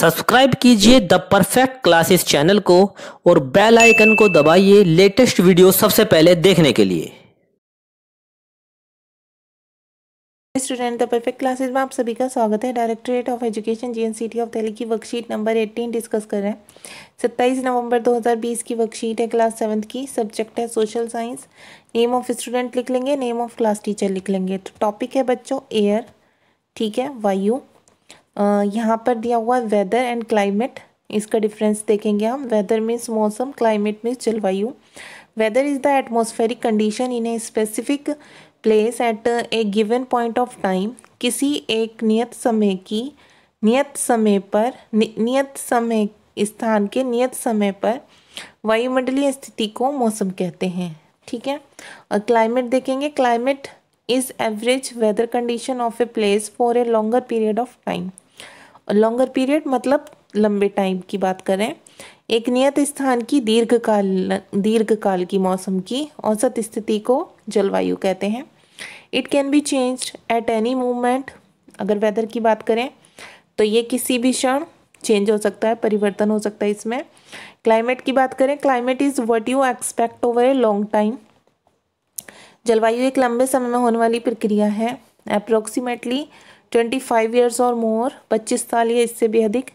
Subscribe कीजिए the perfect classes channel को और बेल आइकन को दबाइए लेटेस्ट वीडियो सबसे पहले देखने के लिए। स्टूडेंट द परफेक्ट क्लासेस में आप सभी का स्वागत है। Directorate of education GNCT of Delhi की वर्कशीट नंबर 18 डिस्कस कर रहे हैं। 27 नवंबर 2020 की वर्कशीट है, क्लास 7 की, सब्जेक्ट है social science. Name of student लिख लेंगे, नेम ऑफ क्लास टीचर लिख लेंगे। तो टॉपिक है बच्चों एयर, ठीक है, वायु। यहाँ पर दिया हुआ है वेदर एंड क्लाइमेट, इसका डिफरेंस देखेंगे हम। वेदर मीन्स मौसम, क्लाइमेट मीन्स जलवायु। Weather is the atmospheric condition in a specific place at a given point of time, किसी एक नियत समय स्थान के नियत समय पर वायुमंडलीय स्थिति को मौसम कहते हैं, ठीक है। और क्लाइमेट देखेंगे, climate is average weather condition of a place for a longer period of time. Longer period मतलब लंबे टाइम की बात करें, एक नियत स्थान की दीर्घकाल की मौसम की औसत स्थिति को जलवायु कहते हैं। It can be changed at any moment. अगर वेदर की बात करें तो ये किसी भी क्षण चेंज हो सकता है, परिवर्तन हो सकता है इसमें। क्लाइमेट की बात करें, climate is what you expect over a long time. जलवायु एक लंबे समय में होने वाली प्रक्रिया है। अप्रोक्सीमेटली 25 ईयर्स और मोर, 25 साल या इससे भी अधिक।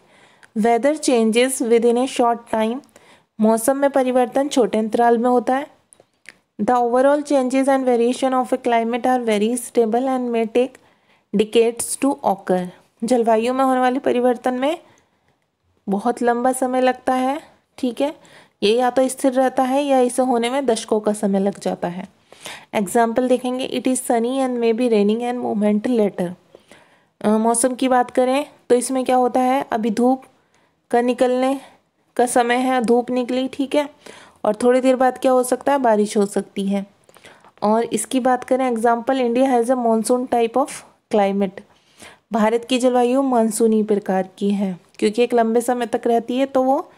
Weather changes within a short time, मौसम में परिवर्तन छोटे अंतराल में होता है। The overall changes and variation of a climate are very stable and may take decades to occur. जलवायु में होने वाले परिवर्तन में बहुत लंबा समय लगता है, ठीक है। ये या तो स्थिर रहता है या इसे होने में दशकों का समय लग जाता है। एग्जाम्पल देखेंगे, it is sunny and may be raining and moment later. मौसम की बात करें तो इसमें क्या होता है, अभी धूप का निकलने का समय है, धूप निकली, ठीक है, और थोड़ी देर बाद क्या हो सकता है, बारिश हो सकती है। और इसकी बात करें example, India has a monsoon type of climate. Bharat की जलवायु मानसूनी प्रकार की है, क्योंकि एक लंबे समय तक रहती है तो वो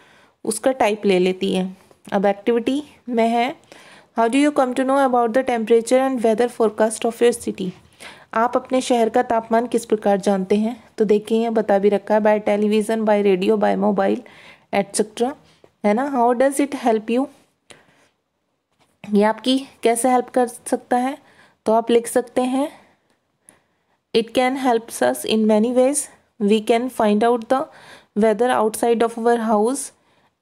उसका टाइप ले लेती है। अब एक्टिविटी में है, how do you come to know about the temperature and weather forecast of your city. आप अपने शहर का तापमान किस प्रकार जानते हैं। तो देखिए बता भी रखा है, by television, by radio, by mobile etcetera, है ना। How does it help you, ये आपकी कैसे हेल्प कर सकता है। तो आप लिख सकते हैं, it can help us in many ways. We can find out the weather outside of our house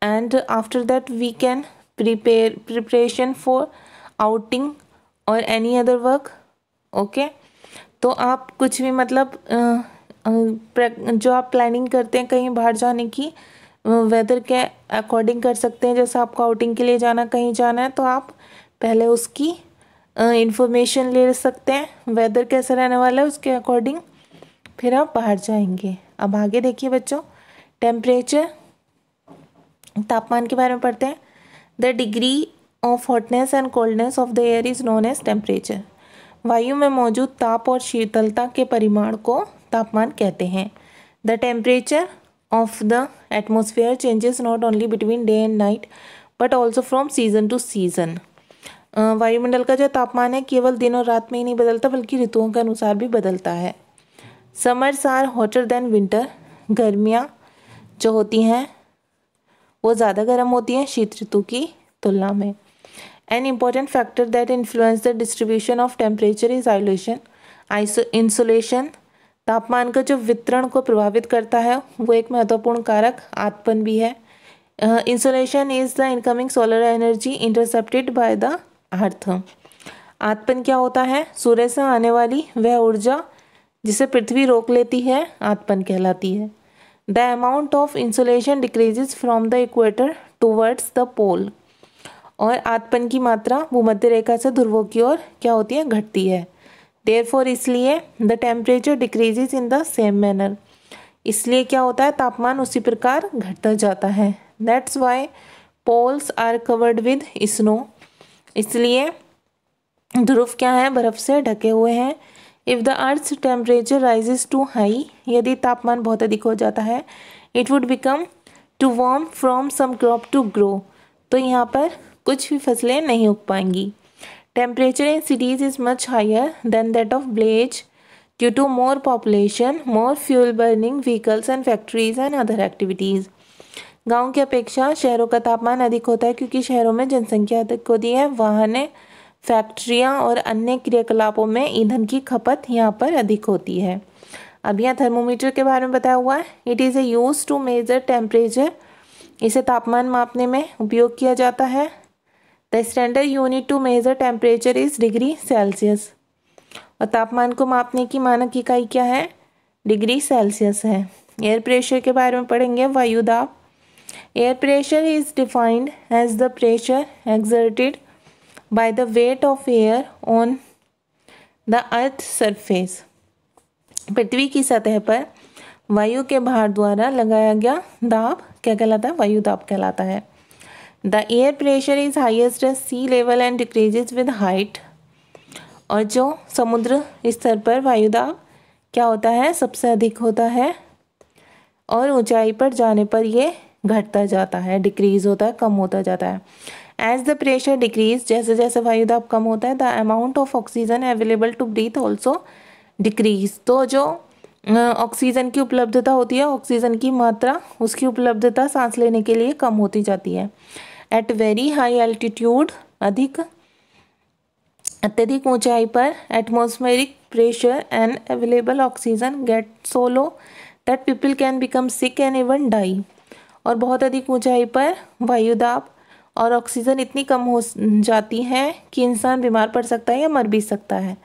and after that we can preparation for outing और एनी अदर वर्क, ओके। तो आप कुछ भी मतलब जो आप प्लानिंग करते हैं कहीं बाहर जाने की, वेदर के अकॉर्डिंग कर सकते हैं। जैसे आपको आउटिंग के लिए जाना, कहीं जाना है, तो आप पहले उसकी इंफॉर्मेशन ले सकते हैं, वेदर कैसा रहने वाला है उसके अकॉर्डिंग, फिर आप बाहर जाएंगे। अब आगे देखिए बच्चों, टेम्परेचर, तापमान के बारे में पढ़ते हैं। The degree of hotness and coldness of the air is known as temperature. वायु में मौजूद ताप और शीतलता के परिमाण को तापमान कहते हैं। The temperature of the atmosphere changes not only between day and night but also from season two season. वायुमंडल का जो तापमान है केवल दिन और रात में ही नहीं बदलता बल्कि ऋतुओं के अनुसार भी बदलता है। Summers are hotter than winter. गर्मियाँ जो होती हैं वो ज़्यादा गर्म होती हैं शीत ऋतु की तुलना में। An important factor that influence the distribution of temperature is insolation। तापमान का जो वितरण को प्रभावित करता है वो एक महत्वपूर्ण कारक आतपन भी है। Insolation is the incoming solar energy intercepted by the earth. आतपन क्या होता है, सूर्य से आने वाली वह ऊर्जा जिसे पृथ्वी रोक लेती है, आतपन कहलाती है। The amount of insolation decreases from the equator towards the pole. और आतपन की मात्रा भूमध्य रेखा से ध्रुवों की ओर क्या होती है, घटती है। देयरफॉर इसलिए the temperature decreases in the same manner. इसलिए क्या होता है, तापमान उसी प्रकार घटता जाता है। That's why poles are covered with snow. इसलिए ध्रुव क्या है, बर्फ से ढके हुए हैं। If the earth's temperature rises too high, यदि तापमान बहुत अधिक हो जाता है, it would become too warm from some crop to grow. तो यहाँ पर कुछ भी फसलें नहीं उग पाएंगी। Temperature in cities is much higher than that of village due to more population, more fuel burning vehicles and factories and other activities. गाँव की अपेक्षा शहरों का तापमान अधिक होता है क्योंकि शहरों में जनसंख्या अधिक होती है, वाहनें, फैक्ट्रियाँ और अन्य क्रियाकलापों में ईंधन की खपत यहाँ पर अधिक होती है। अब यहाँ थर्मोमीटर के बारे में बताया हुआ है। It is a use to measure temperature, इसे तापमान मापने में उपयोग किया जाता है। The standard unit to measure temperature is degree Celsius, और तापमान को मापने की मानक इकाई क्या है? डिग्री सेल्सियस है। एयर प्रेशर के बारे में पढ़ेंगे, वायु दाब। Air pressure is defined as the pressure exerted by the weight of air on the earth surface. पृथ्वी की सतह पर वायु के भार द्वारा लगाया गया दाब क्या कहलाता है? वायु दाब कहलाता है। The air pressure is highest at sea level and decreases with height, और जो समुद्र स्तर पर वायु दाब क्या होता है? सबसे अधिक होता है, और ऊंचाई पर जाने पर ये घटता जाता है, डिक्रीज होता है, कम होता जाता है। एज द प्रेशर डिक्रीज, जैसे जैसे वायु दाब कम होता है, the amount of oxygen available to breathe also decrease, तो जो ऑक्सीजन की उपलब्धता होती है, ऑक्सीजन की मात्रा, उसकी उपलब्धता सांस लेने के लिए कम होती जाती है। एट वेरी हाई एल्टीट्यूड, अत्यधिक ऊंचाई पर atmospheric pressure and available oxygen get so low that people can become sick and even die, और बहुत अधिक ऊंचाई पर वायु दाब और ऑक्सीजन इतनी कम हो जाती है कि इंसान बीमार पड़ सकता है या मर भी सकता है।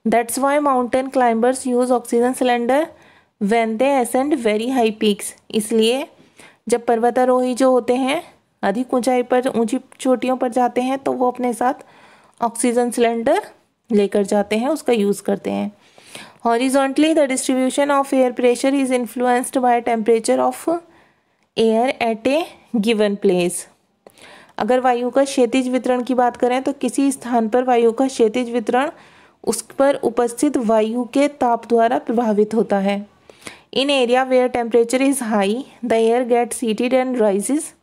That's why mountain climbers use oxygen cylinder when they ascend very high peaks। इसलिए जब पर्वतारोही जो होते हैं अधिक ऊंचाई पर, ऊंची चोटियों पर जाते हैं, तो वो अपने साथ ऑक्सीजन सिलेंडर लेकर जाते हैं, उसका यूज़ करते हैं। Horizontally, the distribution of air pressure is influenced by temperature of air at a given place। अगर वायु का क्षैतिज वितरण की बात करें तो किसी स्थान पर वायु का क्षैतिज वितरण उस पर उपस्थित वायु के ताप द्वारा प्रभावित होता है। In area where temperature is high the air gets heated and rises,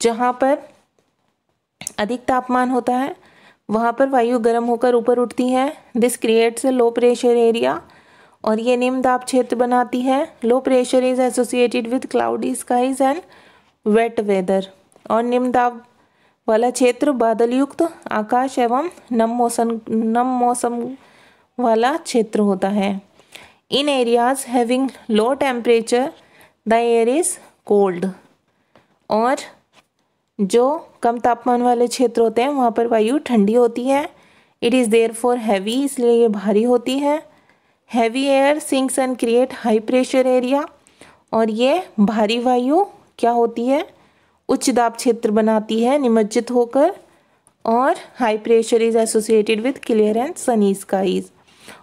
जहाँ पर अधिक तापमान होता है वहाँ पर वायु गर्म होकर ऊपर उठती है। This creates a low pressure area, और ये निम्न दाब क्षेत्र बनाती है। Low pressure is associated with cloudy skies and wet weather, और निम्न दाब वाला क्षेत्र बादल युक्त आकाश एवं नम मौसम वाला क्षेत्र होता है। In areas having low temperature the air is cold, और जो कम तापमान वाले क्षेत्र होते हैं वहाँ पर वायु ठंडी होती है। It is therefore heavy, इसलिए ये भारी होती है। Heavy air sinks and create high pressure area, और ये भारी वायु क्या होती है? उच्च दाब क्षेत्र बनाती है निमज्जित होकर। और high pressure is associated with clear and sunny skies,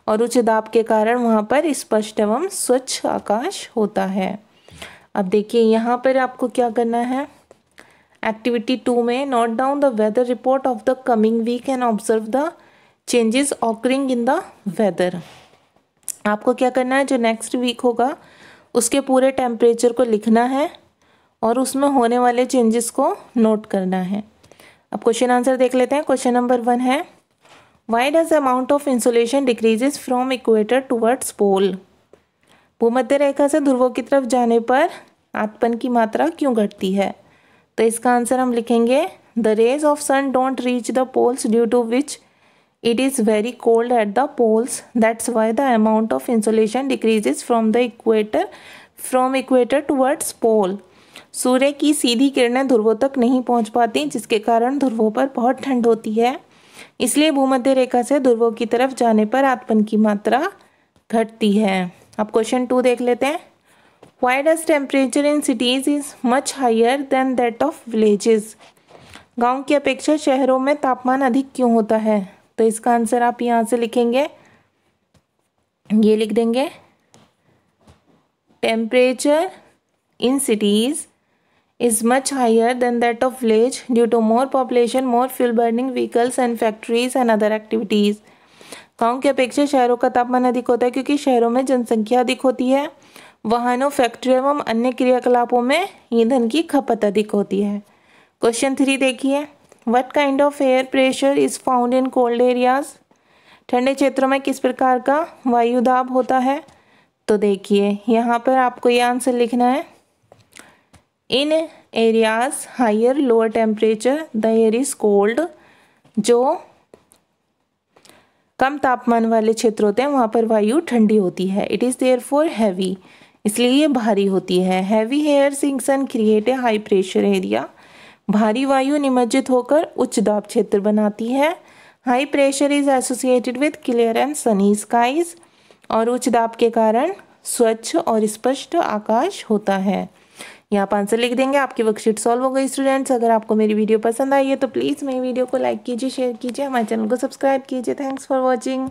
और उच्च दाब के कारण वहाँ पर स्पष्ट एवं स्वच्छ आकाश होता है। अब देखिए यहाँ पर आपको क्या करना है। एक्टिविटी 2 में note down the weather report of the coming week and observe the changes occurring in the weather. आपको क्या करना है, जो नेक्स्ट वीक होगा उसके पूरे टेम्परेचर को लिखना है और उसमें होने वाले चेंजेस को नोट करना है। अब क्वेश्चन आंसर देख लेते हैं। क्वेश्चन नंबर 1 है, why does amount of insolation decreases from equator towards pole. भूमध्य रेखा से ध्रुवों की तरफ जाने पर आतपन की मात्रा क्यों घटती है? तो इसका आंसर हम लिखेंगे, the rays of sun don't reach the poles due to which it is very cold at the poles, that's why the amount of insolation decreases from equator towards pole. सूर्य की सीधी किरणें ध्रुवों तक नहीं पहुंच पाती, जिसके कारण ध्रुवों पर बहुत ठंड होती है। इसलिए भूमध्य रेखा से ध्रुवों की तरफ जाने पर आतपन की मात्रा घटती है। अब क्वेश्चन 2 देख लेते हैं। Why does temperature in cities is much higher than that of villages? गांव की अपेक्षा शहरों में तापमान अधिक क्यों होता है? तो इसका आंसर आप यहाँ से लिखेंगे, ये लिख देंगे, temperature in cities is much higher than that of village due to more population, more fuel burning vehicles and factories and other activities। गाँव की अपेक्षा शहरों का तापमान अधिक होता है क्योंकि शहरों में जनसंख्या अधिक होती है, वाहनों, फैक्ट्री एवं अन्य क्रियाकलापों में ईंधन की खपत अधिक होती है। क्वेश्चन 3 देखिए, what kind of air pressure is found in cold areas. ठंडे क्षेत्रों में किस प्रकार का वायु दाब होता है? तो देखिए यहाँ पर आपको ये आंसर लिखना है, in areas higher lower temperature the air is cold. जो कम तापमान वाले क्षेत्र होते हैं वहाँ पर वायु ठंडी होती है। इट इज़ देयरफॉर हैवी, इसलिए ये भारी होती है। Heavy air sinks and create a high pressure area, भारी वायु निमज्जित होकर उच्च दाब क्षेत्र बनाती है। High pressure is associated with clear and sunny skies, और उच्च दाब के कारण स्वच्छ और स्पष्ट आकाश होता है। यहाँ पर आंसर लिख देंगे। आपकी वर्कशीट सॉल्व हो गई स्टूडेंट्स। अगर आपको मेरी वीडियो पसंद आई है तो प्लीज़ मेरी वीडियो को लाइक कीजिए, शेयर कीजिए, हमारे चैनल को सब्सक्राइब कीजिए। Thanks for watching.